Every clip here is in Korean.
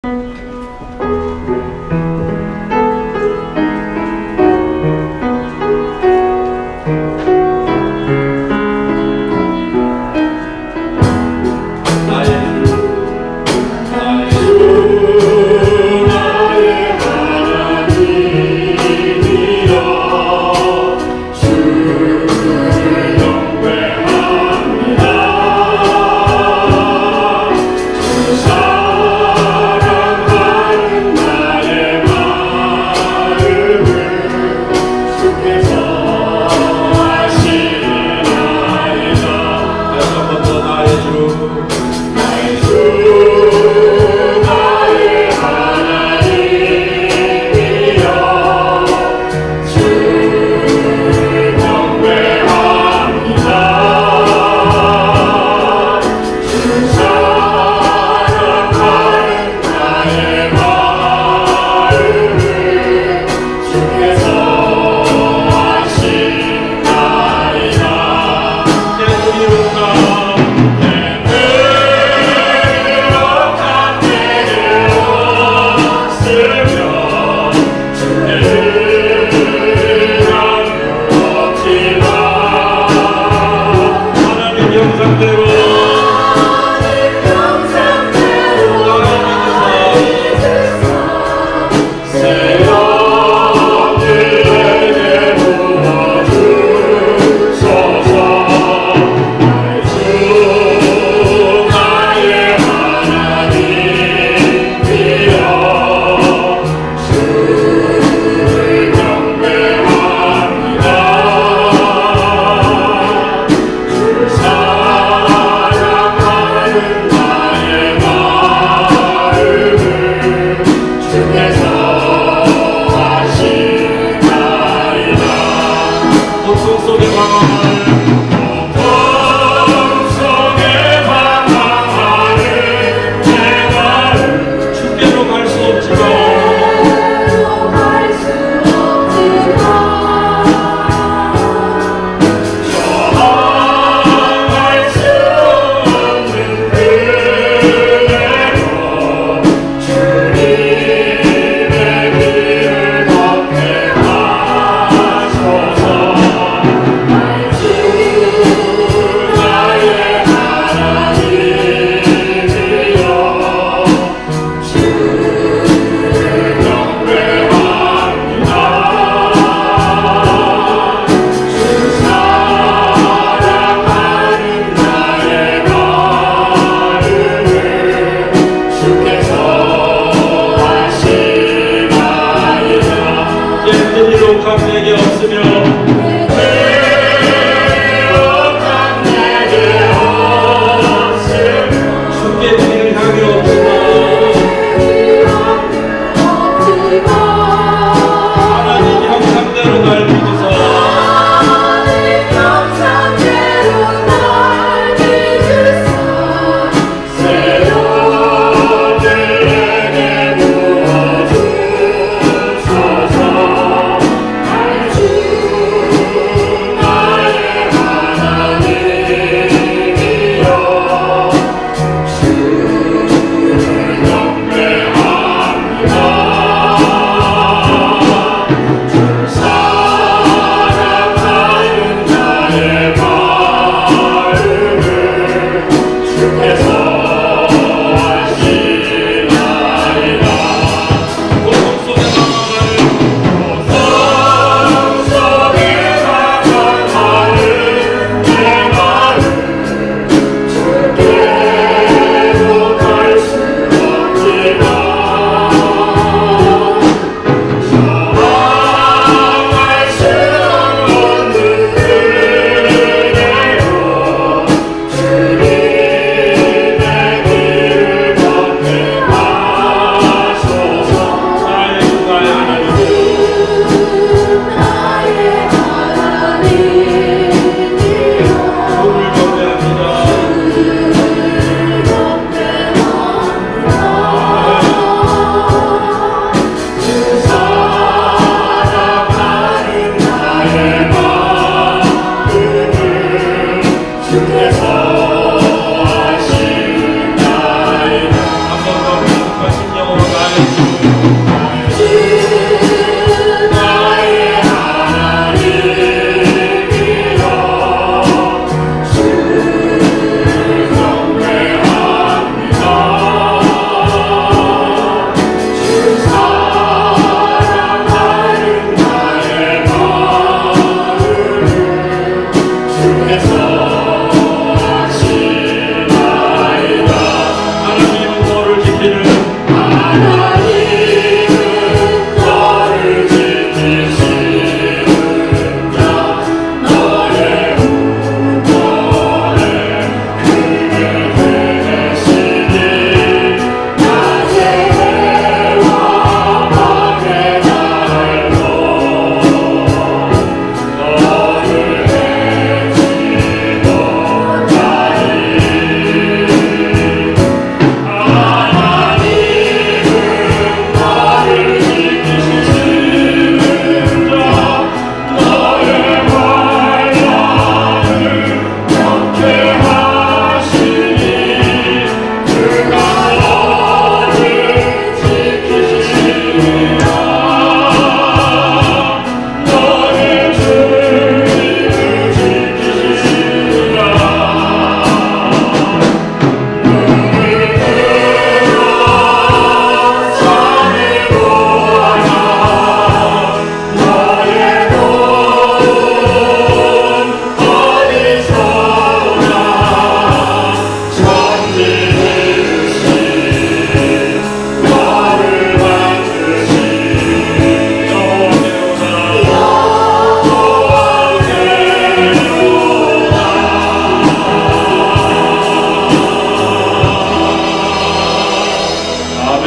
내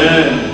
아멘.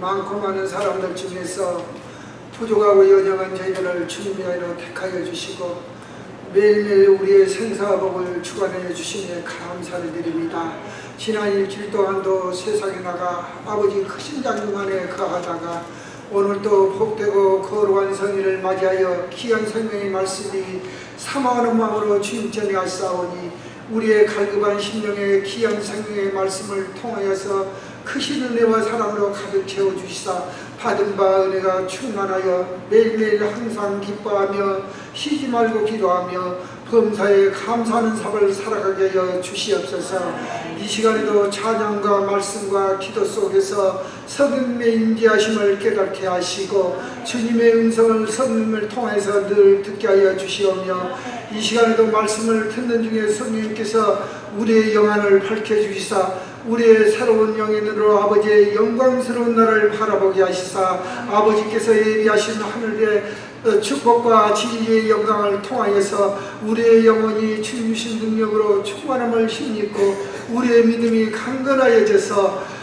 많고 많은 사람들 중에서 부족하고 연약한 저희들을 주님이 아니라 택하여 주시고 매일매일 우리의 생사복을 주관해 주시니 감사를 드립니다. 지난 일주일 동안도 세상에 나가 아버지 크신 장중 안에 거하다가 오늘도 복되고 거룩한 성일을 맞이하여 귀한 생명의 말씀이 사모하는 마음으로 주님 전에 왔사오니 우리의 갈급한 심령에 귀한 생명의 말씀을 통하여서 크신 은혜와 사랑으로 가득 채워주시사 받은 바 은혜가 충만하여 매일매일 항상 기뻐하며 쉬지 말고 기도하며 범사에 감사하는 삶을 살아가게 하여 주시옵소서. 이 시간에도 찬양과 말씀과 기도 속에서 성령의 임재하심을 깨닫게 하시고 주님의 음성을 성령을 통해서 늘 듣게 하여 주시오며 이 시간에도 말씀을 듣는 중에 성령님께서 우리의 영안을 밝혀주시사 우리의 새로운 영의 눈으로 아버지의 영광스러운 날을 바라보게 하시사 아버지께서 예비하신 하늘의 축복과 진리의 영광을 통하여서 우리의 영혼이 주님 주신 능력으로 충만함을 힘입고 우리의 믿음이 강건하여져서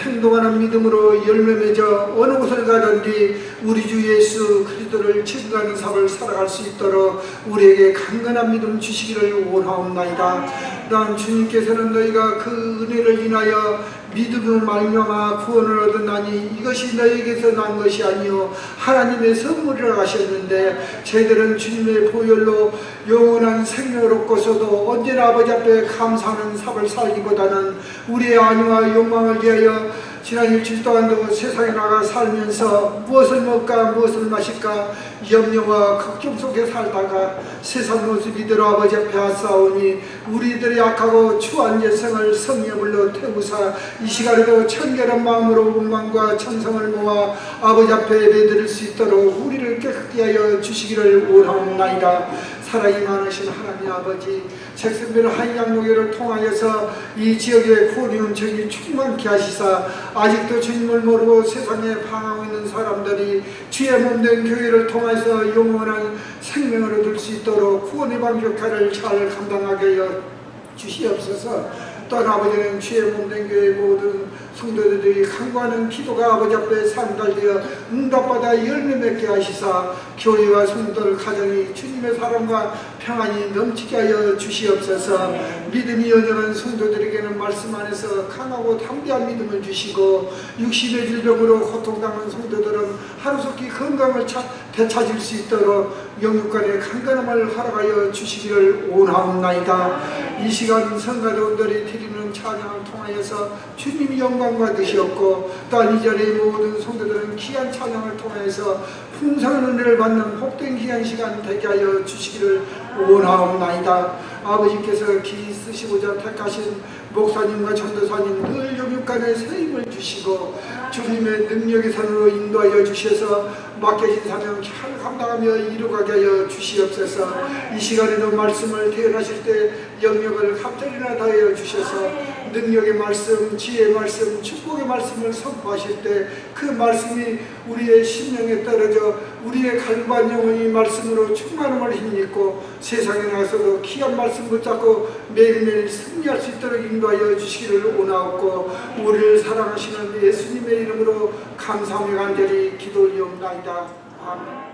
행동하는 믿음으로 열매 맺어 어느 곳을 가든지 우리 주 예수 그리스도를 증거하는 삶을 살아갈 수 있도록 우리에게 강건한 믿음 주시기를 원하옵나이다. 난 주님께서는 너희가 그 은혜를 인하여 믿음으로 말미암아 구원을 얻었나니 이것이 너희에게서 난 것이 아니요 하나님의 선물이라 하셨는데 저희들은 주님의 보혈로 영원한 생명을 얻고서도 언제나 아버지 앞에 감사하는 삶을 살기보다는 우리의 안위와 욕망을 위하여 지난 일주일 동안도 세상에 나가 살면서 무엇을 먹을까 무엇을 마실까 염려와 걱정 속에 살다가 세상 모습 이대로 아버지 앞에 왔사오니 우리들의 약하고 추한 죄성을 성령의 불로 태우사 이 시간에도 청결한 마음으로 원망과 천성을 모아 아버지 앞에 예배드릴 수 있도록 우리를 깨끗게 하여 주시기를 원하옵나이다. 사랑이 많으신 하나님 아버지 책선별 한양목회를 통하여서 이 지역의 구원의 은총이 충만케 하시사 아직도 주님을 모르고 세상에 방황하고 있는 사람들이 주의 몸된 교회를 통해서 영원한 생명을 얻을 수 있도록 구원의 방역할을 잘 감당하게 하여 주시옵소서. 또한 아버지는 주의 몸된 교회 모든 성도들이 간구하는 기도가 아버지 앞에 상달되어 응답받아 열매 맺게 하시사 교회와 성도들 가정이 주님의 사랑과 평안이 넘치게 하여 주시옵소서. 믿음이 연약한 성도들에게는 말씀 안에서 강하고 담대한 믿음을 주시고 육신의 질병으로 고통당하는 성도들은 하루속히 건강을 되찾을 수 있도록 영육간의 강건함을 허락하여 주시기를 원하옵나이다. 이 시간 성가대원들이 드리는 찬양을 통하여서 주님이 영광 받으시었고 또한 이 자리의 모든 성도들은 귀한 찬양을 통해서 풍성한 은혜를 받는 복된 귀한 시간 되게 하여 주시기를 원하옵나이다. 아버지께서 기 쓰시고자 택하신 목사님과 전도사님 늘 영육간에 세임을 주시고 주님의 능력의 산으로 인도하여 주셔서 맡겨진 사명 잘 감당하며 이루가게 하여 주시옵소서. 이 시간에도 말씀을 대언하실 때 영역을 갑자기나 다하여 주셔서 능력의 말씀, 지혜의 말씀, 축복의 말씀을 선포하실 때 그 말씀이 우리의 심령에 떨어져 우리의 갈급한 영혼이 말씀으로 충만함을 힘입고 세상에 나가서도 귀한 말씀 붙잡고 매일매일 승리할 수 있도록 인도하여 주시기를 원하옵고 우리를 사랑하시는 예수님의 이름으로 감사하며 간절히 기도 올리옵나이다. 아멘.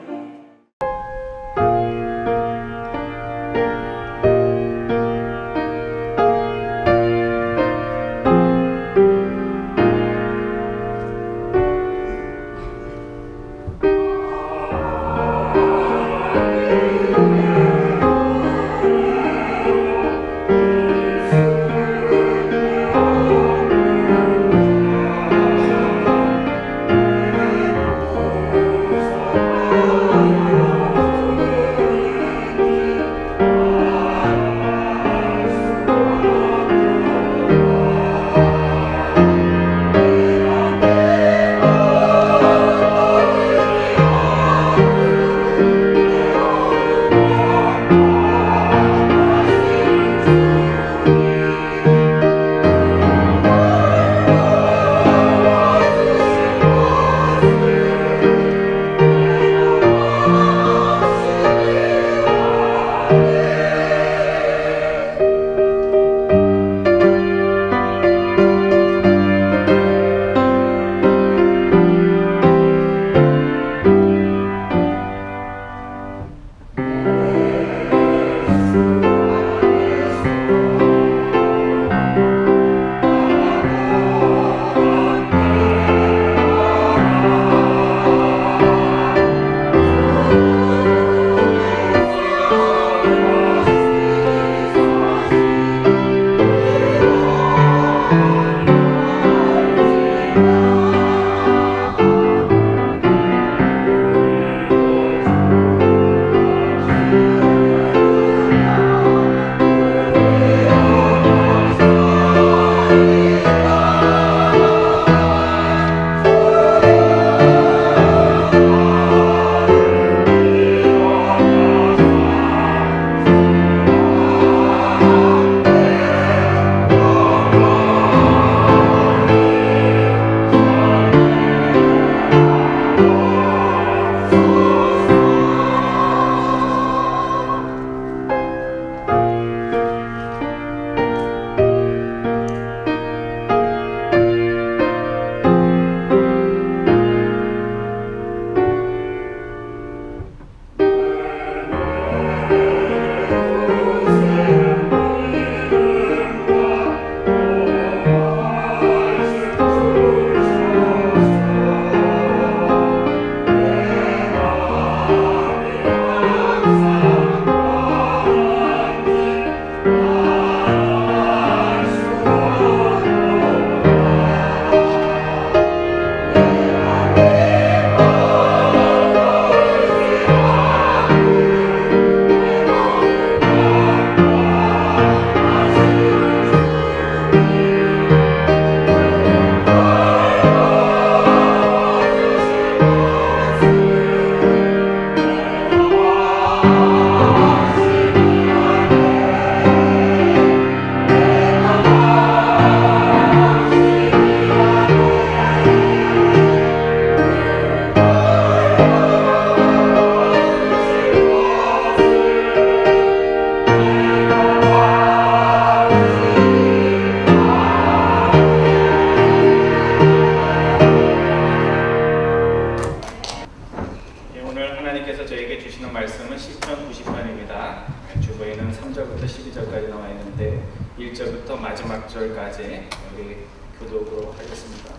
시편 90편입니다. 주보에는 3절부터 12절까지 나와 있는데 1절부터 마지막 절까지 우리 교독으로 하겠습니다.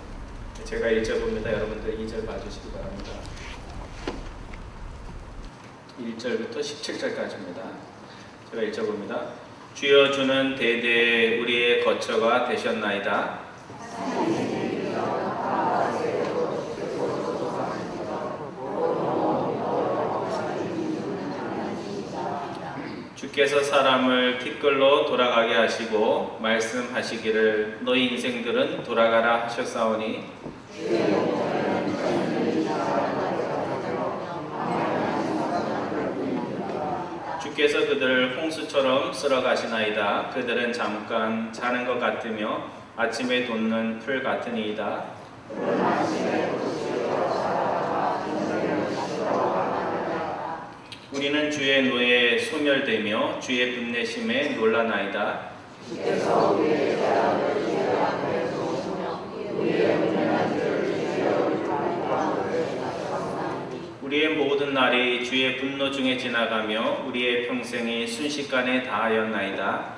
제가 1절 봅니다. 여러분들 2절 봐주시기 바랍니다. 1절부터 17절까지입니다. 제가 1절 봅니다. 주여 주는 대대에 우리의 거처가 되셨나이다. 주께서 사람을 티끌로 돌아가게 하시고 말씀하시기를 너희 인생들은 돌아가라 하셨사오니 주께서 그들을 홍수처럼 쓸어 가시나이다. 그들은 잠깐 자는 것 같으며 아침에 돋는 풀 같으니이다. 우리는 주의 노예에 소멸되며 주의 분내심에 놀라나이다. 우리의 모든 날이 주의 분노 중에 지나가며 우리의 평생이 순식간에 다하였나이다.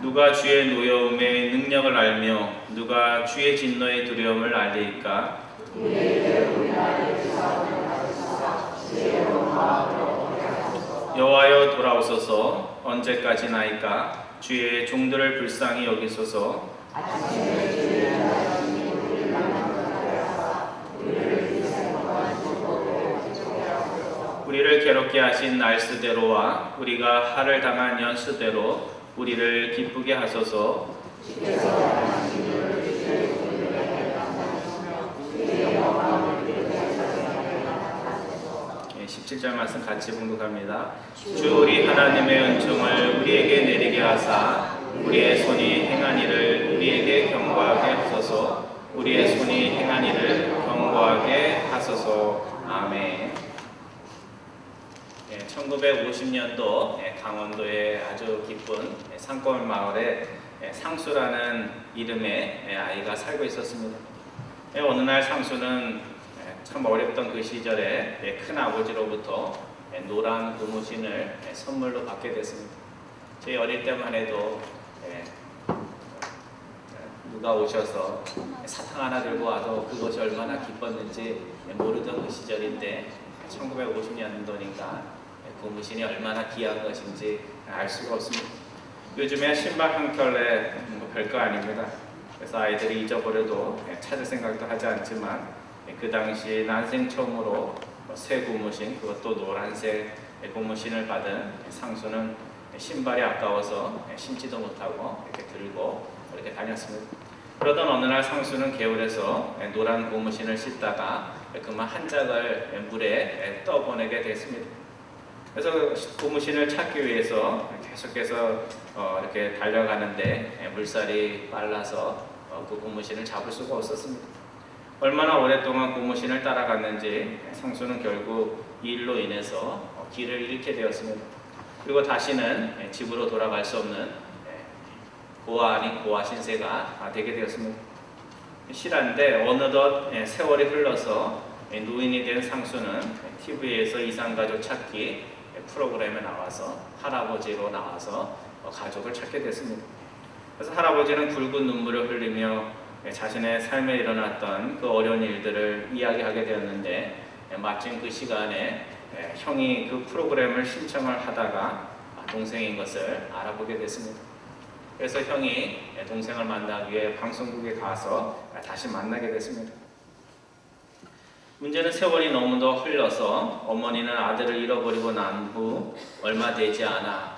누가 주의 노여움의 능력을 알며 누가 주의 진노의 두려움을 알리이까? 여호와여 돌아오소서. 언제까지나이까? 주의 종들을 불쌍히 여기소서. 우리를 괴롭게 하신 날수대로와 우리가 할을 당한 연수대로 우리를 기쁘게 하소서. 17절 말씀 같이 봉독합니다. 주 우리 하나님의 은총을 우리에게 내리게 하사 우리의 손이 행한 일을 우리에게 경고하게 하소서. 우리의 손이 행한 일을 경고하게 하소서. 아멘. 1950년도 강원도의 아주 기쁜 산골 마을에 상수라는 이름의 아이가 살고 있었습니다. 어느 날 상수는 참 어렵던 그 시절에 큰 아버지로부터 노란 고무신을 선물로 받게 됐습니다. 저희 어릴 때만 해도 누가 오셔서 사탕 하나 들고 와도 그것이 얼마나 기뻤는지 모르던 그 시절인데 1950년도니까 고무신이 얼마나 귀한 것인지 알 수가 없습니다. 요즘에 신발 한 켤레 별거 아닙니다. 그래서 아이들이 잊어버려도 찾을 생각도 하지 않지만 그 당시 난생 처음으로 새 고무신, 그것도 노란색 고무신을 받은 상수는 신발이 아까워서 신지도 못하고 이렇게 들고 이렇게 다녔습니다. 그러던 어느 날 상수는 개울에서 노란 고무신을 씻다가 그만 한 짝을 물에 떠보내게 됐습니다. 그래서 고무신을 찾기 위해서 계속해서 이렇게 달려가는데 물살이 빨라서 그 고무신을 잡을 수가 없었습니다. 얼마나 오랫동안 고무신을 따라갔는지 상수는 결국 이 일로 인해서 길을 잃게 되었습니다. 그리고 다시는 집으로 돌아갈 수 없는 고아 아닌 고아 신세가 되게 되었습니다. 실한데 어느덧 세월이 흘러서 노인이 된 상수는 TV에서 이상가족 찾기 프로그램에 나와서 할아버지로 나와서 가족을 찾게 됐습니다. 그래서 할아버지는 굵은 눈물을 흘리며 자신의 삶에 일어났던 그 어려운 일들을 이야기하게 되었는데 마침 그 시간에 형이 그 프로그램을 신청을 하다가 동생인 것을 알아보게 됐습니다. 그래서 형이 동생을 만나기 위해 방송국에 가서 다시 만나게 됐습니다. 문제는 세월이 너무도 흘러서 어머니는 아들을 잃어버리고 난 후 얼마 되지 않아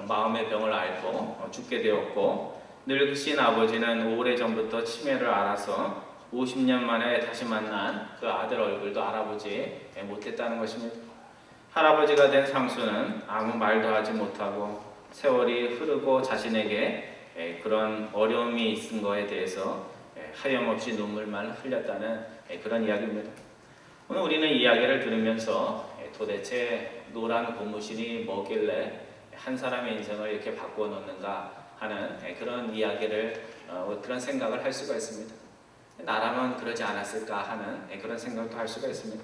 마음의 병을 앓고 죽게 되었고 늙으신 아버지는 오래전부터 치매를 앓아서 50년 만에 다시 만난 그 아들 얼굴도 알아보지 못했다는 것입니다. 할아버지가 된 상수는 아무 말도 하지 못하고 세월이 흐르고 자신에게 그런 어려움이 있은 것에 대해서 하염없이 눈물만 흘렸다는 그런 이야기입니다. 오늘 우리는 이야기를 들으면서 도대체 노란 고무신이 뭐길래 한 사람의 인생을 이렇게 바꾸어 놓는가 하는 그런 이야기를 그런 생각을 할 수가 있습니다. 나라면 그러지 않았을까 하는 그런 생각도 할 수가 있습니다.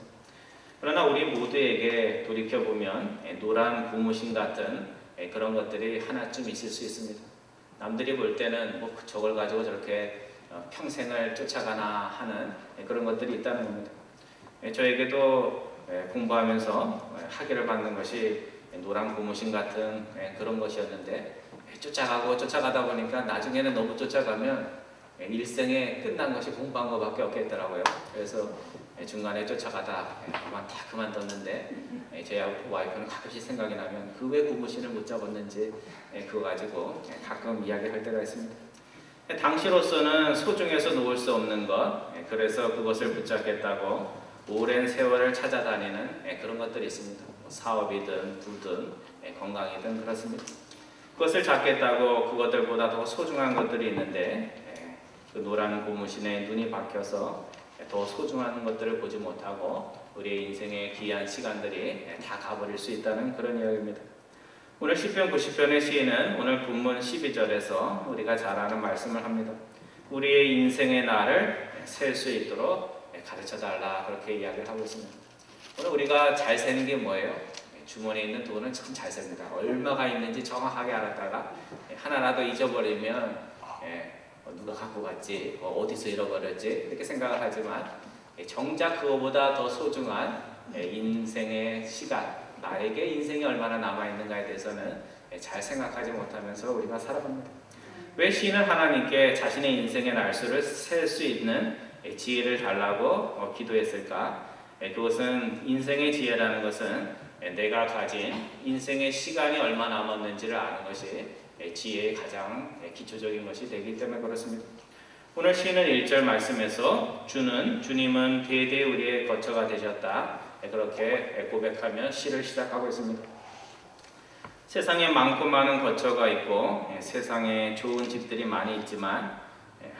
그러나 우리 모두에게 돌이켜보면 노란 고무신 같은 그런 것들이 하나쯤 있을 수 있습니다. 남들이 볼 때는 뭐 저걸 가지고 저렇게 평생을 쫓아가나 하는 그런 것들이 있다는 겁니다. 저에게도 공부하면서 학위를 받는 것이 노란 고무신 같은 그런 것이었는데 쫓아가다 보니까 나중에는 너무 쫓아가면 일생에 끝난 것이 공부한 것밖에 없겠더라고요. 그래서 중간에 쫓아가다 다 그만뒀는데 제 와이프는 가끔씩 생각이 나면 그 왜 고무신을 못 잡았는지 그거 가지고 가끔 이야기할 때가 있습니다. 당시로서는 소중해서 놓을 수 없는 것, 그래서 그것을 붙잡겠다고 오랜 세월을 찾아다니는 그런 것들이 있습니다. 사업이든 부든 건강이든 그렇습니다. 그것을 잡겠다고 그것들보다 더 소중한 것들이 있는데 그 노란 고무신에 눈이 박혀서 더 소중한 것들을 보지 못하고 우리의 인생의 귀한 시간들이 다 가버릴 수 있다는 그런 이야기입니다. 오늘 시편 90편의 시인은 오늘 본문 12절에서 우리가 잘 아는 말씀을 합니다. 우리의 인생의 날을 셀 수 있도록 가르쳐달라 그렇게 이야기를 하고 있습니다. 오늘 우리가 잘 세는 게 뭐예요? 주머니에 있는 돈은 참 잘 셉니다. 얼마가 있는지 정확하게 알았다가 하나라도 잊어버리면 누가 갖고 갔지, 어디서 잃어버렸지 이렇게 생각을 하지만 정작 그거보다 더 소중한 인생의 시간, 나에게 인생이 얼마나 남아있는가에 대해서는 잘 생각하지 못하면서 우리가 살아갑니다. 왜 시인은 하나님께 자신의 인생의 날수를 셀 수 있는 지혜를 달라고 기도했을까? 그것은 인생의 지혜라는 것은 내가 가진 인생의 시간이 얼마 남았는지를 아는 것이 지혜의 가장 기초적인 것이 되기 때문에 그렇습니다. 오늘 시인은 1절 말씀에서 주님은 대대 우리의 거처가 되셨다 그렇게 고백하며 시를 시작하고 있습니다. 세상에 많고 많은 거처가 있고 세상에 좋은 집들이 많이 있지만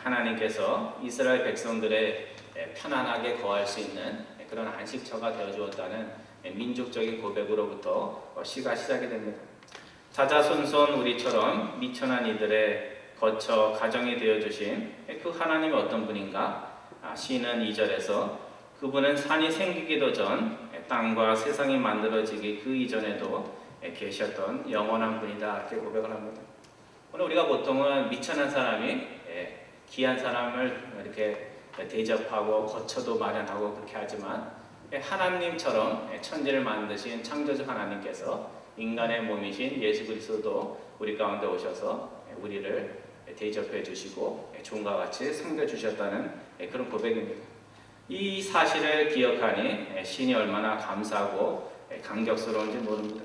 하나님께서 이스라엘 백성들의 편안하게 거할 수 있는 그런 안식처가 되어 주었다는 민족적인 고백으로부터 시가 시작이 됩니다. 자자손손 우리처럼 미천한 이들의 거처 가정이 되어주신 그 하나님이 어떤 분인가? 시인은 2절에서 그분은 산이 생기기도 전 땅과 세상이 만들어지기 그 이전에도 계셨던 영원한 분이다 이렇게 고백을 합니다. 오늘 우리가 보통은 미천한 사람이 귀한 사람을 이렇게 대접하고 거처도 마련하고 그렇게 하지만 하나님처럼 천지를 만드신 창조주 하나님께서 인간의 몸이신 예수 그리스도도 우리 가운데 오셔서 우리를 대접해 주시고 종과 같이 섬겨 주셨다는 그런 고백입니다. 이 사실을 기억하니 시인이 얼마나 감사하고 감격스러운지 모릅니다.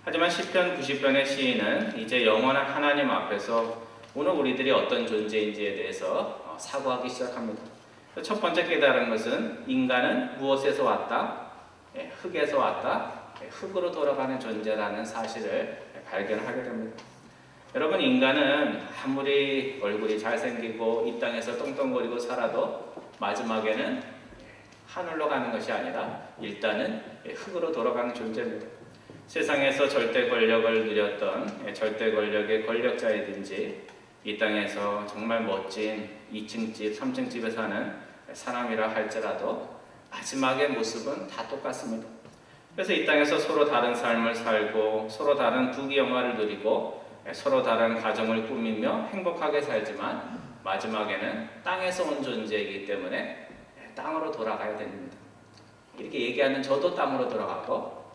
하지만 시편 90편의 시인은 이제 영원한 하나님 앞에서 오늘 우리들이 어떤 존재인지에 대해서 사고하기 시작합니다. 첫 번째 깨달은 것은 인간은 무엇에서 왔다? 흙에서 왔다. 흙으로 돌아가는 존재라는 사실을 발견하게 됩니다. 여러분, 인간은 아무리 얼굴이 잘생기고 이 땅에서 똥똥거리고 살아도 마지막에는 하늘로 가는 것이 아니라 일단은 흙으로 돌아가는 존재입니다. 세상에서 절대 권력을 누렸던 절대 권력의 권력자이든지 이 땅에서 정말 멋진 2층 집, 3층 집에 사는 사람이라 할지라도 마지막의 모습은 다 똑같습니다. 그래서 이 땅에서 서로 다른 삶을 살고 서로 다른 부귀영화를 누리고 서로 다른 가정을 꾸미며 행복하게 살지만 마지막에는 땅에서 온 존재이기 때문에 땅으로 돌아가야 됩니다. 이렇게 얘기하는 저도 땅으로 돌아가고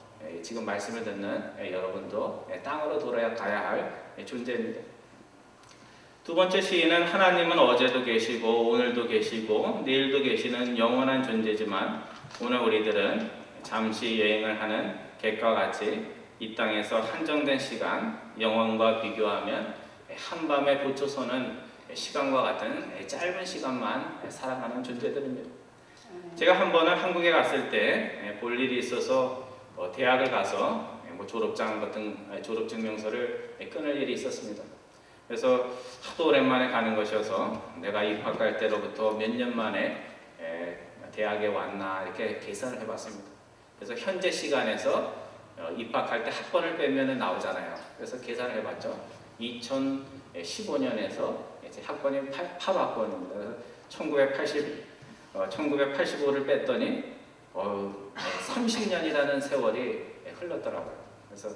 지금 말씀을 듣는 여러분도 땅으로 돌아가야 할 존재입니다. 두 번째 시인은 하나님은 어제도 계시고 오늘도 계시고 내일도 계시는 영원한 존재지만 오늘 우리들은 잠시 여행을 하는 객과 같이 이 땅에서 한정된 시간, 영원과 비교하면 한밤에 보초서는 시간과 같은 짧은 시간만 살아가는 존재들입니다. 제가 한 번은 한국에 갔을 때 볼 일이 있어서 대학을 가서 졸업장 같은 졸업증명서를 끊을 일이 있었습니다. 그래서 하도 오랜만에 가는 것이어서 내가 입학할 때로부터 몇 년 만에 대학에 왔나 이렇게 계산을 해봤습니다. 그래서 현재 시간에서 입학할 때 학번을 빼면 나오잖아요. 그래서 계산을 해봤죠. 15년에서 이제 학번이 팝학번입니다. 그래서 1985를 뺐더니 30년이라는 세월이 흘렀더라고요. 그래서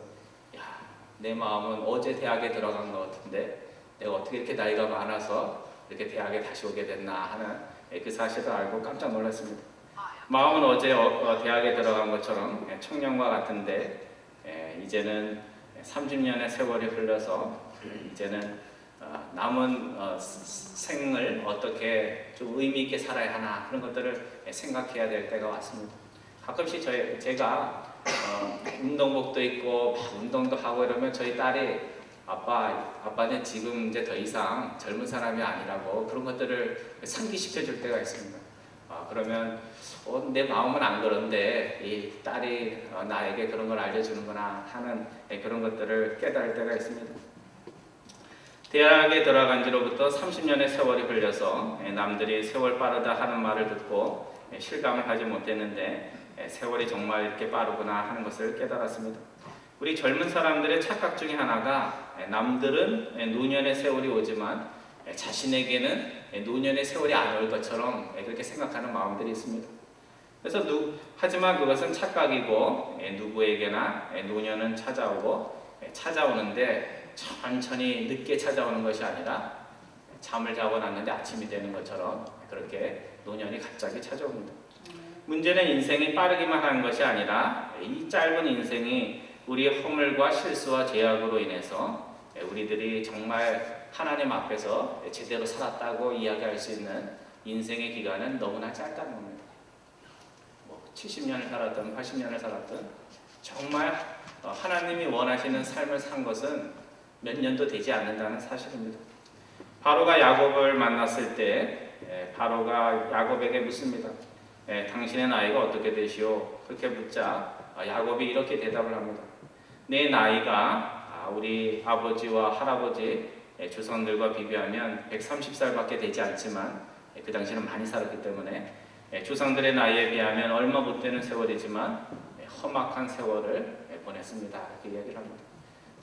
내 마음은 어제 대학에 들어간 것 같은데 내가 어떻게 이렇게 나이가 많아서 이렇게 대학에 다시 오게 됐나 하는 그 사실을 알고 깜짝 놀랐습니다. 마음은 어제 대학에 들어간 것처럼 청년과 같은데 이제는 30년의 세월이 흘러서 이제는 남은 생을 어떻게 좀 의미 있게 살아야 하나 그런 것들을 생각해야 될 때가 왔습니다. 가끔씩 제가 운동복도 입고 막 운동도 하고 이러면 저희 딸이 아빠는 지금 이제 더 이상 젊은 사람이 아니라고 그런 것들을 상기시켜 줄 때가 있습니다. 그러면 내 마음은 안 그런데 이 딸이 나에게 그런 걸 알려주는구나 하는 그런 것들을 깨달을 때가 있습니다. 대학에 들어간 지로부터 30년의 세월이 흘려서 남들이 세월 빠르다 하는 말을 듣고 실감을 하지 못했는데 세월이 정말 이렇게 빠르구나 하는 것을 깨달았습니다. 우리 젊은 사람들의 착각 중에 하나가 남들은 노년의 세월이 오지만 자신에게는 노년의 세월이 안 올 것처럼 그렇게 생각하는 마음들이 있습니다. 그래서 하지만 그것은 착각이고 누구에게나 노년은 찾아오는데 천천히 늦게 찾아오는 것이 아니라 잠을 자고 났는데 아침이 되는 것처럼 그렇게 노년이 갑자기 찾아옵니다. 문제는 인생이 빠르기만 하는 것이 아니라 이 짧은 인생이 우리의 허물과 실수와 죄악으로 인해서 우리들이 정말 하나님 앞에서 제대로 살았다고 이야기할 수 있는 인생의 기간은 너무나 짧다는 겁니다. 70년을 살았든 80년을 살았든 정말 하나님이 원하시는 삶을 산 것은 몇 년도 되지 않는다는 사실입니다. 바로가 야곱을 만났을 때 바로가 야곱에게 묻습니다. 당신의 나이가 어떻게 되시오? 그렇게 묻자 야곱이 이렇게 대답을 합니다. 내 나이가 우리 아버지와 할아버지 조상들과 비교하면 130살밖에 되지 않지만 그 당시는 많이 살았기 때문에 조상들의 나이에 비하면 얼마 못 되는 세월이지만 험악한 세월을 보냈습니다. 이렇게 이야기를 합니다.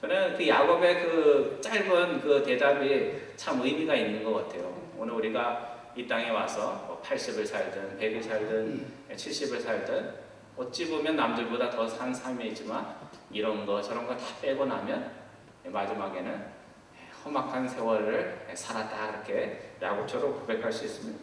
저는 그 야곱의 그 짧은 그 대답이 참 의미가 있는 것 같아요. 오늘 우리가 이 땅에 와서 80을 살든 100을 살든 70을 살든 어찌 보면 남들보다 더 산 삶이지만 이런 거 저런 거 다 빼고 나면 마지막에는 험악한 세월을 살았다 그렇게 야곱처럼 고백할 수 있습니다.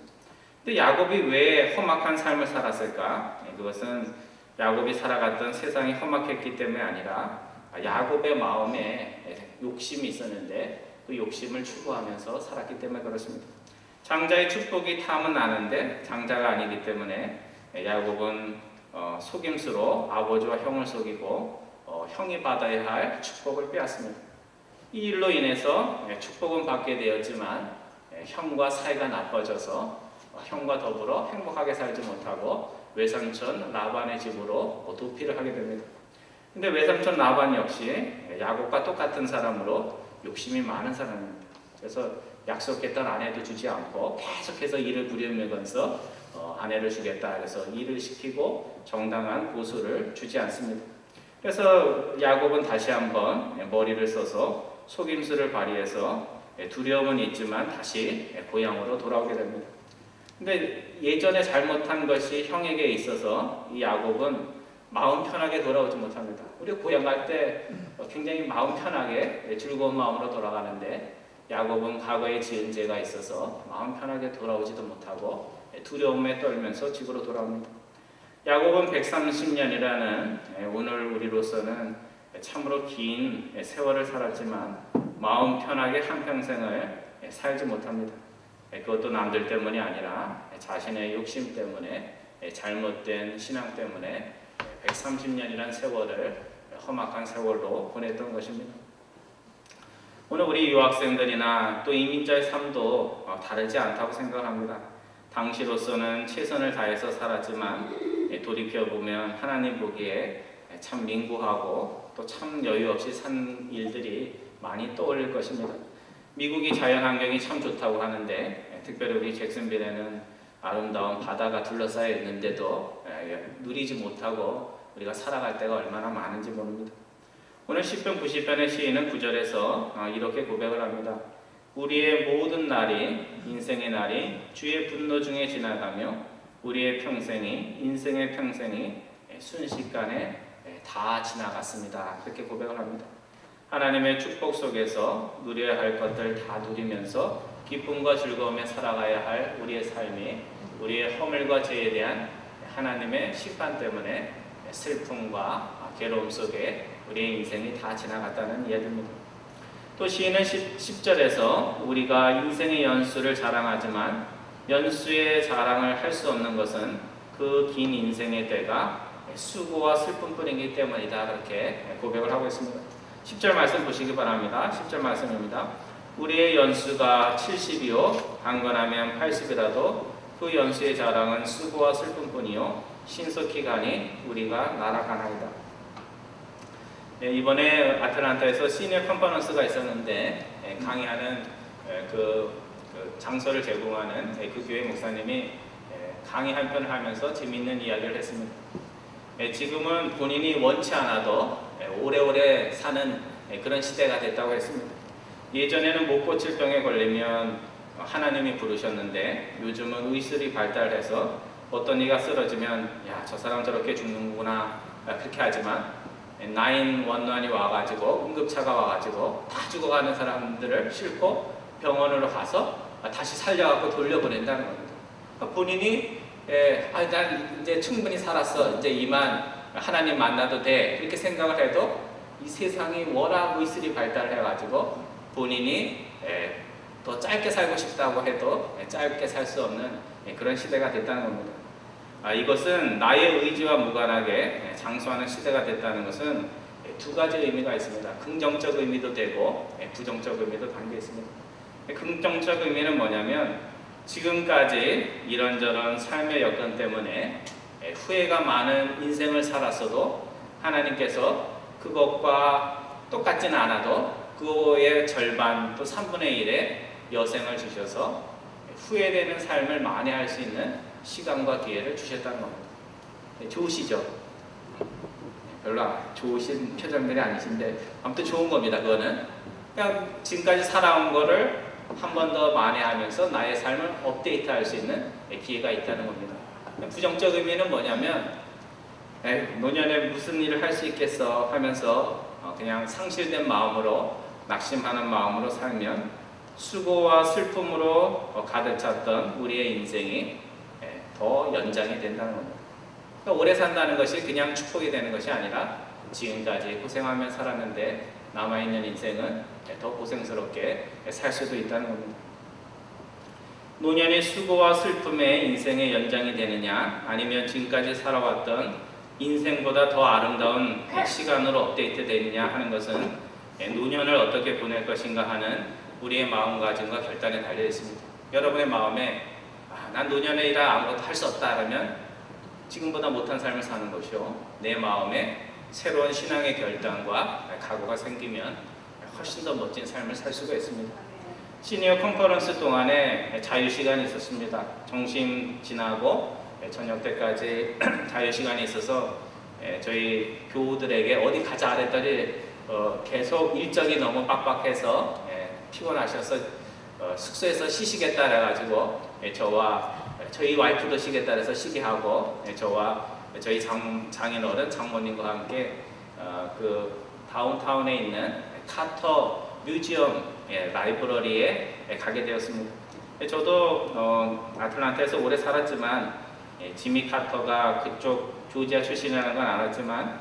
근데 야곱이 왜 험악한 삶을 살았을까? 그것은 야곱이 살아갔던 세상이 험악했기 때문에 아니라 야곱의 마음에 욕심이 있었는데 그 욕심을 추구하면서 살았기 때문에 그렇습니다. 장자의 축복이 탐은 나는데 장자가 아니기 때문에 야곱은 속임수로 아버지와 형을 속이고 형이 받아야 할 축복을 빼앗습니다. 이 일로 인해서 축복은 받게 되었지만 형과 사이가 나빠져서 형과 더불어 행복하게 살지 못하고 외삼촌 라반의 집으로 도피를 하게 됩니다. 근데 외삼촌 라반 역시 야곱과 똑같은 사람으로 욕심이 많은 사람입니다. 그래서 약속했던 아내도 주지 않고 계속해서 일을 부려매면서 아내를 주겠다 그래서 일을 시키고 정당한 보수를 주지 않습니다. 그래서 야곱은 다시 한번 머리를 써서 속임수를 발휘해서 두려움은 있지만 다시 고향으로 돌아오게 됩니다. 근데 예전에 잘못한 것이 형에게 있어서 이 야곱은 마음 편하게 돌아오지 못합니다. 우리 고향 갈 때 굉장히 마음 편하게 즐거운 마음으로 돌아가는데 야곱은 과거에 지은 죄가 있어서 마음 편하게 돌아오지도 못하고 두려움에 떨면서 집으로 돌아옵니다. 야곱은 130년이라는 오늘 우리로서는 참으로 긴 세월을 살았지만 마음 편하게 한평생을 살지 못합니다. 그것도 남들 때문이 아니라 자신의 욕심 때문에 잘못된 신앙 때문에 130년이라는 세월을 험악한 세월로 보냈던 것입니다. 오늘 우리 유학생들이나 또 이민자의 삶도 다르지 않다고 생각합니다. 당시로서는 최선을 다해서 살았지만 돌이켜보면 하나님 보기에 참 민구하고 또 참 여유 없이 산 일들이 많이 떠올릴 것입니다. 미국이 자연환경이 참 좋다고 하는데 특별히 우리 잭슨빌에는 아름다운 바다가 둘러싸여 있는데도 누리지 못하고 우리가 살아갈 때가 얼마나 많은지 모릅니다. 오늘 10편 90편의 시인은 9절에서 이렇게 고백을 합니다. 우리의 모든 날이 인생의 날이 주의 분노 중에 지나가며 우리의 평생이 인생의 평생이 순식간에 다 지나갔습니다. 그렇게 고백을 합니다. 하나님의 축복 속에서 누려야 할 것들 다 누리면서 기쁨과 즐거움에 살아가야 할 우리의 삶이 우리의 허물과 죄에 대한 하나님의 심판 때문에 슬픔과 괴로움 속에 우리의 인생이 다 지나갔다는 이야기입니다. 또 시인은 10절에서 우리가 인생의 연수를 자랑하지만 연수의 자랑을 할 수 없는 것은 그 긴 인생의 때가 수고와 슬픔뿐이기 때문이다. 그렇게 고백을 하고 있습니다. 10절 말씀 보시기 바랍니다. 10절 말씀입니다. 우리의 연수가 70이요 강건하면 80이라도 그 연수의 자랑은 수고와 슬픔뿐이요 신속히 가니 우리가 날아가나이다. 이번에 아틀란타에서 시니어 컨퍼런스가 있었는데 강의하는 그 장소를 제공하는 그 교회 목사님이 강의 한 편을 하면서 재미있는 이야기를 했습니다. 지금은 본인이 원치 않아도 오래오래 사는 그런 시대가 됐다고 했습니다. 예전에는 못 고칠 병에 걸리면 하나님이 부르셨는데 요즘은 의술이 발달해서 어떤 이가 쓰러지면 야, 저 사람 저렇게 죽는구나 그렇게 하지만 911이 와가지고 응급차가 와가지고 다 죽어가는 사람들을 싣고 병원으로 가서 다시 살려갖고 돌려보낸다는 겁니다. 본인이 난 이제 충분히 살았어. 이제 이만 하나님 만나도 돼. 그렇게 생각을 해도 이 세상이 워낙 의술이 발달해가지고 본인이 더 짧게 살고 싶다고 해도 짧게 살 수 없는 그런 시대가 됐다는 겁니다. 이것은 나의 의지와 무관하게 장수하는 시대가 됐다는 것은 두 가지 의미가 있습니다. 긍정적 의미도 되고 부정적 의미도 담겨 있습니다. 긍정적 의미는 뭐냐면 지금까지 이런저런 삶의 여건 때문에 후회가 많은 인생을 살았어도 하나님께서 그것과 똑같지는 않아도 그거의 절반 또 3분의 1의 여생을 주셔서 후회되는 삶을 만회할 수 있는 시간과 기회를 주셨다는 겁니다. 좋으시죠? 별로 좋으신 표정들이 아니신데 아무튼 좋은 겁니다. 그거는 그냥 지금까지 살아온 거를 한 번 더 만회하면서 나의 삶을 업데이트할 수 있는 기회가 있다는 겁니다. 부정적 의미는 뭐냐면 노년에 무슨 일을 할 수 있겠어 하면서 그냥 상실된 마음으로 낙심하는 마음으로 살면 수고와 슬픔으로 가득 찼던 우리의 인생이 더 연장이 된다는 겁니다. 그러니까 오래 산다는 것이 그냥 축복이 되는 것이 아니라 지금까지 고생하며 살았는데 남아있는 인생은 더 고생스럽게 살 수도 있다는 겁니다. 노년의 수고와 슬픔의 인생의 연장이 되느냐 아니면 지금까지 살아왔던 인생보다 더 아름다운 시간으로 업데이트 되느냐 하는 것은 노년을 어떻게 보낼 것인가 하는 우리의 마음가짐과 결단에 달려 있습니다. 여러분의 마음에 난 노년에 이라 아무것도 할 수 없다 하면 지금보다 못한 삶을 사는 것이요 내 마음에 새로운 신앙의 결단과 각오가 생기면 훨씬 더 멋진 삶을 살 수가 있습니다. 시니어 컨퍼런스 동안에 자유시간이 있었습니다. 점심 지나고 저녁 때까지 자유시간이 있어서 저희 교우들에게 어디 가자 그랬더니 계속 일정이 너무 빡빡해서 피곤하셔서 숙소에서 쉬시겠다 그래가지고 저와 저희 와이프도 쉬겠다 그래서 쉬게 하고 저와 저희 장인어른 장모님과 함께 그 다운타운에 있는 카터 뮤지엄 라이브러리에 가게 되었습니다. 저도 아틀란타에서 오래 살았지만 지미 카터가 그쪽 조지아 출신이라는 건 알았지만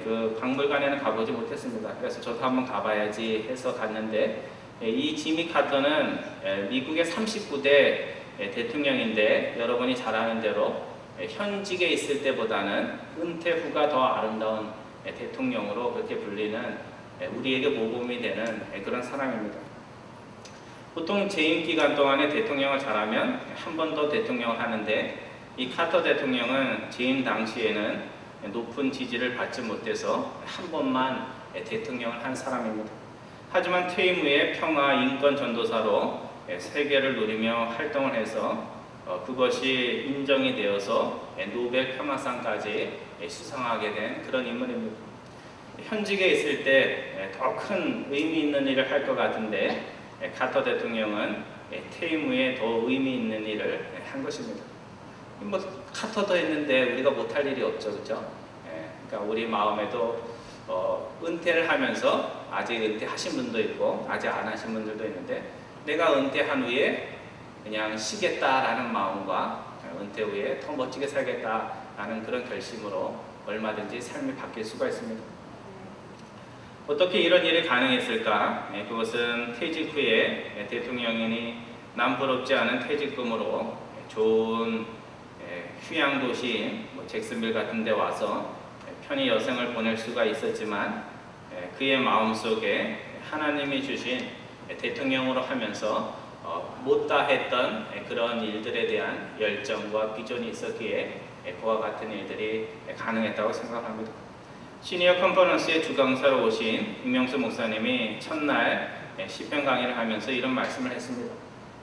그 박물관에는 가보지 못했습니다. 그래서 저도 한번 가봐야지 해서 갔는데 이 지미 카터는 미국의 39대 대통령인데 여러분이 잘 아는 대로 현직에 있을 때보다는 은퇴 후가 더 아름다운 대통령으로 그렇게 불리는 우리에게 모범이 되는 그런 사람입니다. 보통 재임 기간 동안에 대통령을 잘하면 한 번 더 대통령을 하는데 이 카터 대통령은 재임 당시에는 높은 지지를 받지 못해서 한 번만 대통령을 한 사람입니다. 하지만 퇴임 후에 평화 인권 전도사로 세계를 누리며 활동을 해서 그것이 인정이 되어서 노벨 평화상까지 수상하게 된 그런 인물입니다. 현직에 있을 때 더 큰 의미 있는 일을 할 것 같은데 카터 대통령은 퇴임 후에 더 의미 있는 일을 한 것입니다. 뭐 카터도 했는데 우리가 못할 일이 없죠, 그렇죠? 그러니까 우리 마음에도 은퇴를 하면서 아직 은퇴하신 분도 있고 아직 안 하신 분들도 있는데, 내가 은퇴한 후에 그냥 쉬겠다라는 마음과 은퇴 후에 더 멋지게 살겠다라는 그런 결심으로 얼마든지 삶이 바뀔 수가 있습니다. 어떻게 이런 일이 가능했을까? 그것은 퇴직 후에 대통령이 남부럽지 않은 퇴직금으로 좋은 휴양 도시인 잭슨빌 같은 데 와서 편히 여생을 보낼 수가 있었지만, 그의 마음속에 하나님이 주신 대통령으로 하면서 못다 했던 그런 일들에 대한 열정과 비전이 있었기에 그와 같은 일들이 가능했다고 생각합니다. 시니어 컨퍼런스의 주강사로 오신 임명수 목사님이 첫날 시편 강의를 하면서 이런 말씀을 했습니다.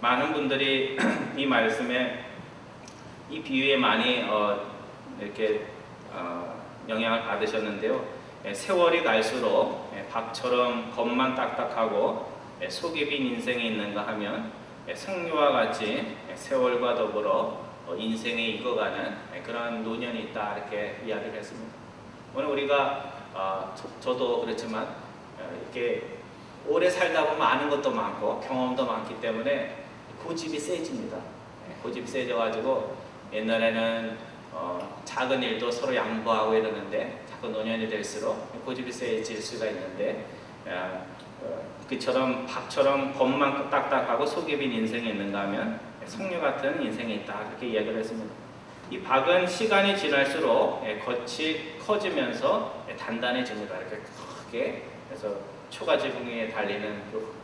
많은 분들이 이 말씀에, 이 비유에 많이 이렇게 영향을 받으셨는데요. 세월이 갈수록 박처럼 겉만 딱딱하고 속이 빈 인생이 있는가 하면 석류와 같이 세월과 더불어 인생에 익어가는 그런 노년이 있다, 이렇게 이야기를 했습니다. 오늘 우리가 저도 그렇지만 이렇게 오래 살다 보면 아는 것도 많고 경험도 많기 때문에 고집이 세집니다. 고집이 세져가지고 옛날에는 작은 일도 서로 양보하고 이러는데 자꾸 노년이 될수록 고집이 세질 수가 있는데, 그처럼 박처럼 겉만 딱딱하고 속이 빈 인생이 있는가 하면 석류 같은 인생이 있다, 그렇게 이야기를 했습니다. 이 박은 시간이 지날수록 겉이 커지면서 단단해집니다. 이렇게 크게. 그래서 초가지붕 위에 달리는 그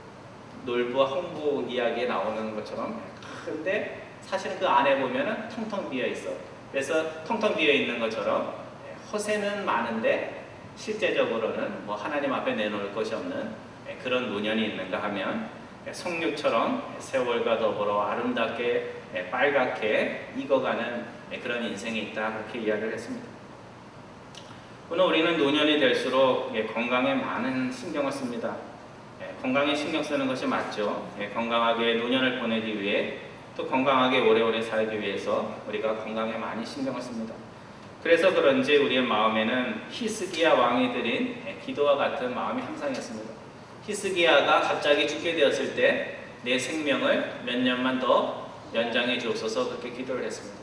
놀부와 홍부 이야기에 나오는 것처럼 큰데, 사실은 그 안에 보면은 텅텅 비어 있어. 그래서 텅텅 비어 있는 것처럼 허세는 많은데 실제적으로는 뭐 하나님 앞에 내놓을 것이 없는 그런 노년이 있는가 하면 석류처럼 세월과 더불어 아름답게 빨갛게 익어가는 그런 인생이 있다, 그렇게 이야기를 했습니다. 오늘 우리는 노년이 될수록 건강에 많은 신경을 씁니다. 건강에 신경 쓰는 것이 맞죠. 건강하게 노년을 보내기 위해, 또 건강하게 오래오래 살기 위해서 우리가 건강에 많이 신경을 씁니다. 그래서 그런지 우리의 마음에는 히스기야 왕이 드린 기도와 같은 마음이 항상 있습니다. 히스기야가 갑자기 죽게 되었을 때 내 생명을 몇 년만 더 연장해 주옵소서, 그렇게 기도를 했습니다.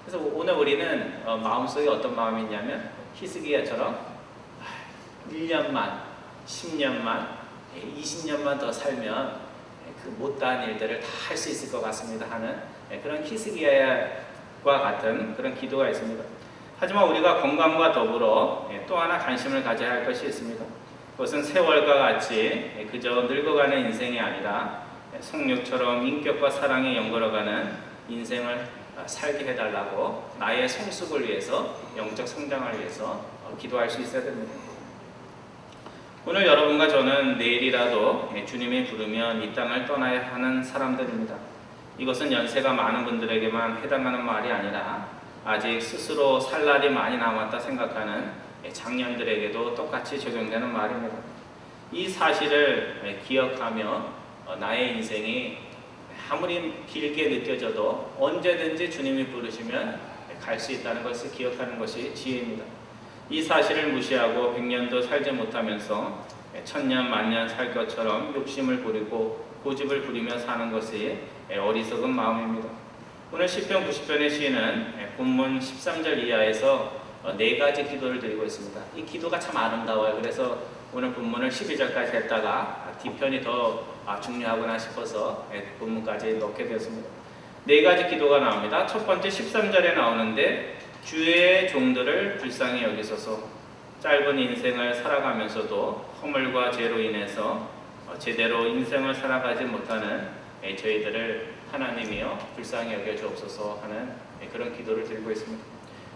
그래서 오늘 우리는 마음속에 어떤 마음이 있냐면 히스기야처럼 1년만, 10년만, 20년만 더 살면 그 못다한 일들을 다 할 수 있을 것 같습니다 하는 그런 히스기야와 같은 그런 기도가 있습니다. 하지만 우리가 건강과 더불어 또 하나 관심을 가져야 할 것이 있습니다. 그것은 세월과 같이 그저 늙어가는 인생이 아니라 성육처럼 인격과 사랑에 연걸어가는 인생을 살게 해달라고, 나의 성숙을 위해서, 영적 성장을 위해서 기도할 수 있어야 됩니다. 오늘 여러분과 저는 내일이라도 주님이 부르면 이 땅을 떠나야 하는 사람들입니다. 이것은 연세가 많은 분들에게만 해당하는 말이 아니라 아직 스스로 살 날이 많이 남았다 생각하는 장년들에게도 똑같이 적용되는 말입니다. 이 사실을 기억하며 나의 인생이 아무리 길게 느껴져도 언제든지 주님이 부르시면 갈 수 있다는 것을 기억하는 것이 지혜입니다. 이 사실을 무시하고 100년도 살지 못하면서 1000년 만년 살 것처럼 욕심을 부리고 고집을 부리며 사는 것이 어리석은 마음입니다. 오늘 시편 90편의 시인은 본문 13절 이하에서 4가지 기도를 드리고 있습니다. 이 기도가 참 아름다워요. 그래서 오늘 본문을 12절까지 했다가 뒤편이 더 중요하구나 싶어서 본문까지 넣게 되었습니다. 4가지 기도가 나옵니다. 첫 번째 13절에 나오는데, 주의 종들을 불쌍히 여기소서. 짧은 인생을 살아가면서도 허물과 죄로 인해서 제대로 인생을 살아가지 못하는 저희들을 하나님이여 불쌍히 여겨 주옵소서 하는 그런 기도를 드리고 있습니다.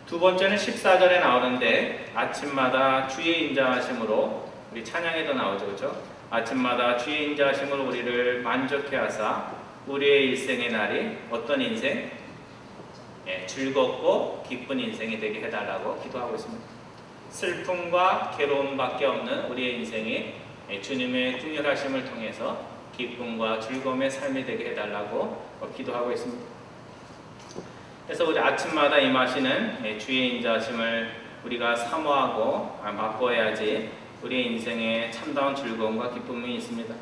두 번째는 14절에 나오는데, 아침마다 주의 인자하심으로, 우리 찬양에도 나오죠, 그렇죠? 아침마다 주의 인자하심으로 우리를 만족해 하사 우리의 일생의 날이 어떤 인생? 즐겁고 기쁜 인생이 되게 해달라고 기도하고 있습니다. 슬픔과 괴로움밖에 없는 우리의 인생이 주님의 긍휼하심을 통해서 기쁨과 즐거움의 삶이 되게 해달라고 기도하고 있습니다. 그래서 우리 아침마다 임하시는 주의 인자하심을 우리가 사모하고 맛보아야지 우리의 인생에 참다운 즐거움과 기쁨이 있습니다.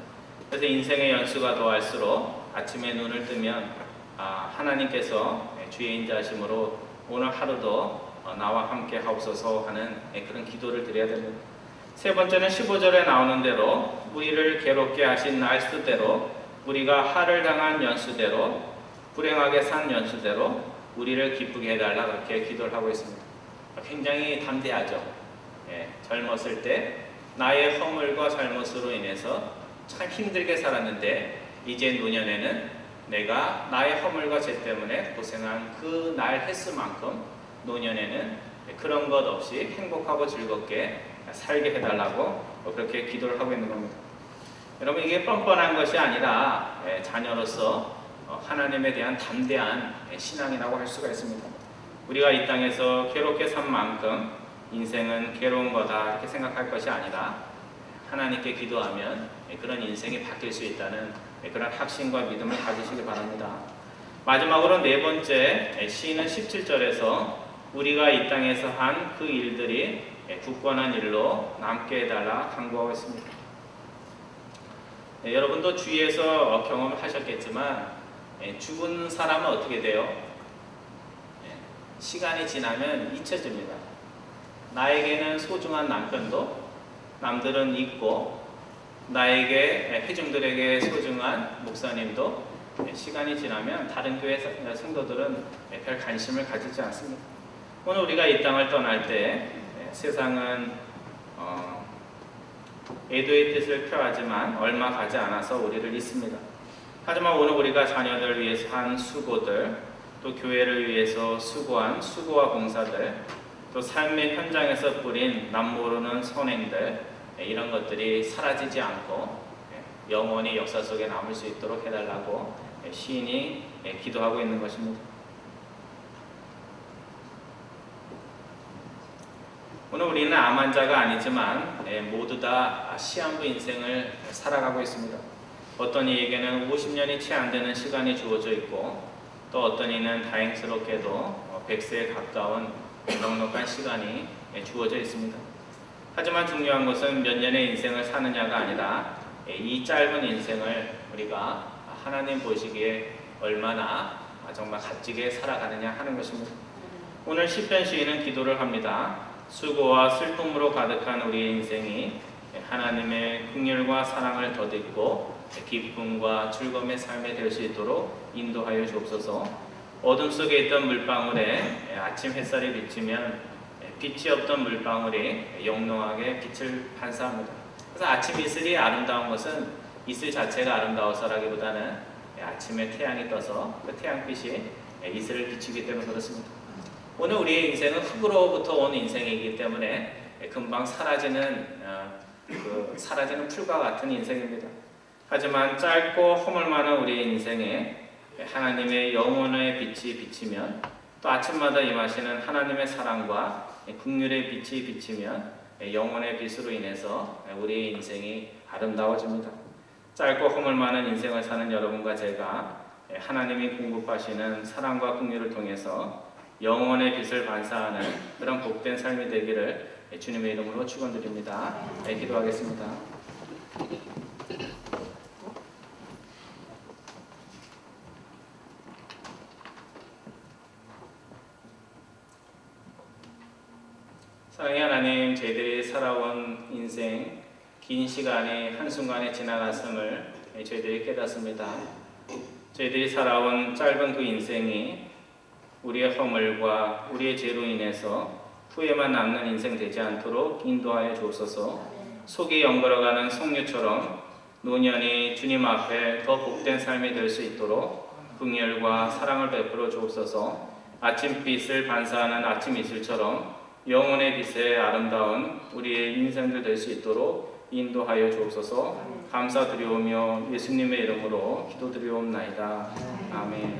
그래서 인생의 연수가 더할수록 아침에 눈을 뜨면 하나님께서 주의 인자하심으로 오늘 하루도 나와 함께 하옵소서 하는 그런 기도를 드려야 됩니다. 세 번째는 15절에 나오는 대로 우리를 괴롭게 하신 날 수대로 우리가 화를 당한 연수대로 불행하게 산 연수대로 우리를 기쁘게 해달라 그렇게 기도를 하고 있습니다. 굉장히 담대하죠. 젊었을 때 나의 허물과 잘못으로 인해서 참 힘들게 살았는데 이제 노년에는 내가 나의 허물과 죄 때문에 고생한 그 날 횟수만큼 노년에는 그런 것 없이 행복하고 즐겁게 살게 해달라고 그렇게 기도를 하고 있는 겁니다. 여러분, 이게 뻔뻔한 것이 아니라 자녀로서 하나님에 대한 담대한 신앙이라고 할 수가 있습니다. 우리가 이 땅에서 괴롭게 산 만큼 인생은 괴로운 거다 이렇게 생각할 것이 아니라 하나님께 기도하면 그런 인생이 바뀔 수 있다는 그런 확신과 믿음을 가지시기 바랍니다. 마지막으로 네 번째 시인은 17절에서 우리가 이 땅에서 한 그 일들이 굳건한 일로 남게 해달라 간구하고 있습니다. 여러분도 주위에서 경험하셨겠지만 죽은 사람은 어떻게 돼요? 시간이 지나면 잊혀집니다. 나에게는 소중한 남편도 남들은 잊고 나에게 회중들에게 소중한 목사님도 시간이 지나면 다른 교회 성도들은 별 관심을 가지지 않습니다. 오늘 우리가 이 땅을 떠날 때 세상은 애도의 뜻을 표하지만 얼마 가지 않아서 우리를 잊습니다. 하지만 오늘 우리가 자녀들을 위해서 한 수고들, 또 교회를 위해서 수고한 수고와 봉사들, 또 삶의 현장에서 뿌린 남모르는 선행들, 이런 것들이 사라지지 않고 영원히 역사 속에 남을 수 있도록 해달라고 시인이 기도하고 있는 것입니다. 오늘 우리는 암 환자가 아니지만 모두 다 시한부 인생을 살아가고 있습니다. 어떤 이에게는 50년이 채 안 되는 시간이 주어져 있고 또 어떤 이는 다행스럽게도 100세에 가까운 넉넉한 시간이 주어져 있습니다. 하지만 중요한 것은 몇 년의 인생을 사느냐가 아니라 이 짧은 인생을 우리가 하나님 보시기에 얼마나 정말 값지게 살아가느냐 하는 것입니다. 오늘 시편 시인은 기도를 합니다. 수고와 슬픔으로 가득한 우리의 인생이 하나님의 긍휼과 사랑을 덧입고 기쁨과 즐거움의 삶이 될 수 있도록 인도하여 주옵소서. 어둠 속에 있던 물방울에 아침 햇살이 비치면 빛이 없던 물방울이 영롱하게 빛을 반사합니다. 그래서 아침 이슬이 아름다운 것은 이슬 자체가 아름다워서라기보다는 아침에 태양이 떠서 그 태양빛이 이슬을 비추기 때문에 그렇습니다. 오늘 우리의 인생은 흙으로부터 온 인생이기 때문에 금방 사라지는 풀과 같은 인생입니다. 하지만 짧고 허물 많은 우리의 인생에 하나님의 영혼의 빛이 비치면 또 아침마다 임하시는 하나님의 사랑과 긍휼의 빛이 비치면 영혼의 빛으로 인해서 우리의 인생이 아름다워집니다. 짧고 허물 많은 인생을 사는 여러분과 제가 하나님이 공급하시는 사랑과 긍휼을 통해서 영혼의 빛을 반사하는 그런 복된 삶이 되기를 주님의 이름으로 축원드립니다. 기도하겠습니다. 사랑의 하나님, 저희들이 살아온 인생 긴 시간이 한순간에 지나갔음을 저희들이 깨닫습니다. 저희들이 살아온 짧은 그 인생이 우리의 허물과 우리의 죄로 인해서 후회만 남는 인생 되지 않도록 인도하여 주옵소서. 속이 연걸어가는 석류처럼 노년이 주님 앞에 더 복된 삶이 될 수 있도록 긍휼과 사랑을 베풀어 주옵소서. 아침빛을 반사하는 아침 이슬처럼 영혼의 빛에 아름다운 우리의 인생들 될 수 있도록 인도하여 주옵소서. 감사드리오며 예수님의 이름으로 기도드리옵나이다. 아멘.